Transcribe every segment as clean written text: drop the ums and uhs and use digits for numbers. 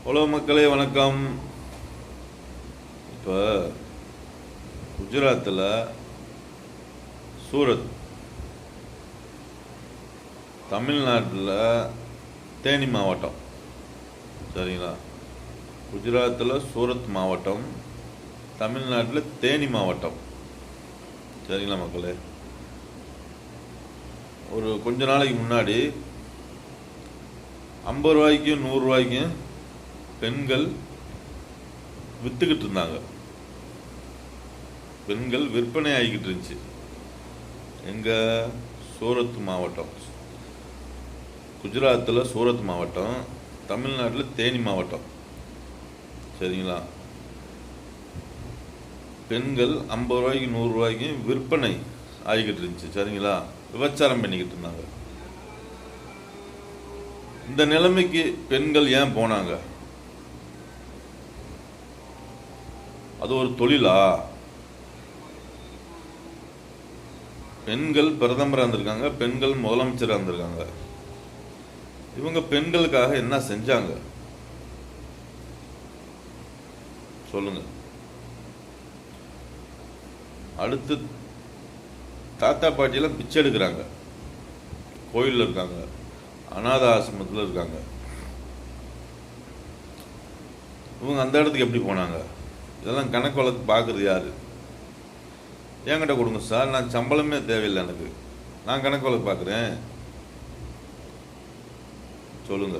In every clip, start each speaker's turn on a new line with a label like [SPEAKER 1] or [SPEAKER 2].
[SPEAKER 1] Hello மக்களே, வணக்கம். இப்போ குஜராத்தில் சூரத், தமிழ்நாட்டில் தேனி மாவட்டம். சரிங்களா? குஜராத்தில் சூரத் மாவட்டம், தமிழ்நாட்டில் தேனி மாவட்டம். சரிங்களா மக்களே? ஒரு கொஞ்ச நாளைக்கு முன்னாடி 50 ரூபாய்க்கும் 100 ரூபாய்க்கும் பெண்கள் விற்றுக்கிட்டு இருந்தாங்க. பெண்கள் விற்பனை ஆகிக்கிட்டு இருந்துச்சு. எங்கள் சூரத் மாவட்டம், குஜராத்தில் சூரத் மாவட்டம், தமிழ்நாட்டில் தேனி மாவட்டம். சரிங்களா? பெண்கள் 50 ரூபாய்க்கு 100 ரூபாய்க்கு விற்பனை ஆகிக்கிட்டு இருந்துச்சு. சரிங்களா? விபச்சாரம் பண்ணிக்கிட்டு இருந்தாங்க. இந்த நிலைமைக்கு பெண்கள் ஏன் போனாங்க? அது ஒரு தொழிலா? பெண்கள் பிரதமராக இருந்திருக்காங்க, பெண்கள் முதலமைச்சராக இருந்திருக்காங்க. இவங்க பெண்களுக்காக என்ன செஞ்சாங்க சொல்லுங்க. அடுத்து தாத்தா பாட்டியெல்லாம் பிச்சை எடுக்கிறாங்க, கோயிலில் இருக்காங்க, அநாத ஆசிரமத்தில் இருக்காங்க. இவங்க அந்த இடத்துக்கு எப்படி போனாங்க? இதெல்லாம் கணக்கு வழக்கு பார்க்குறது யாரு? என்கிட்ட கொடுங்க சார், நான் சம்பளமே தேவையில்லை, எனக்கு நான் கணக்கு வழக்கு பார்க்குறேன் சொல்லுங்க.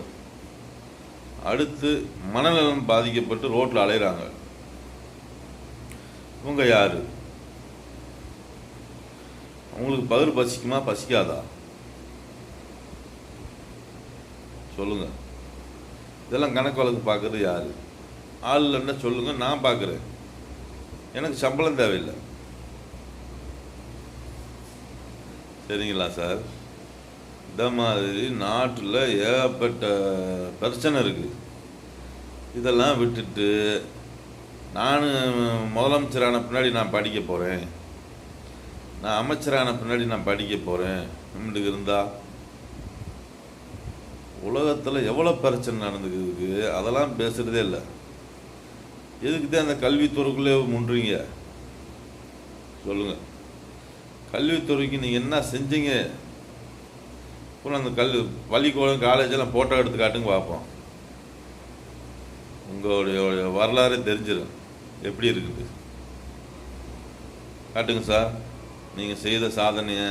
[SPEAKER 1] அடுத்து மனநலம் பாதிக்கப்பட்டு ரோட்டில் அலைகிறாங்க. இவங்க யாரு? அவங்களுக்கு பகிர் பசிக்குமா பசிக்காதா சொல்லுங்க. இதெல்லாம் கணக்கு வழக்கு பார்க்குறது யாரு? ஆள் இல்லைன்னா சொல்லுங்க, நான் பார்க்குறேன். எனக்கு சம்பளம் தேவையில்லை. சரிங்களா சார்? இந்த மாதிரி நாட்டில் ஏகப்பட்ட பிரச்சனை இருக்குது. இதெல்லாம் விட்டுட்டு நான் முதலமைச்சரான பின்னாடி நான் படிக்க போகிறேன், நான் அமைச்சரான பின்னாடி நான் படிக்க போகிறேன் நம்மளுக்கு இருந்தால், உலகத்தில் எவ்வளோ பிரச்சனை நடந்துக்குது, அதெல்லாம் பேசுகிறதே இல்லை. எதுக்கு தான் அந்த கல்வித்துறைக்குள்ளே முன்றீங்க சொல்லுங்கள். கல்வித்துறைக்கு நீங்கள் என்ன செஞ்சீங்க? அப்புறம் அந்த பள்ளிக்கூடம் காலேஜெல்லாம் ஃபோட்டோ எடுத்து காட்டுங்க பார்ப்போம். உங்களுடைய வரலாறே தெரிஞ்சிடும் எப்படி இருக்குது. காட்டுங்க சார். நீங்கள் செய்த சாதனையை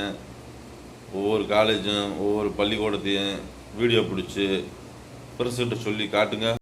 [SPEAKER 1] ஒவ்வொரு காலேஜும் ஒவ்வொரு பள்ளிக்கூடத்தையும் வீடியோ பிடிச்சி பிரசிட்ட சொல்லி காட்டுங்க.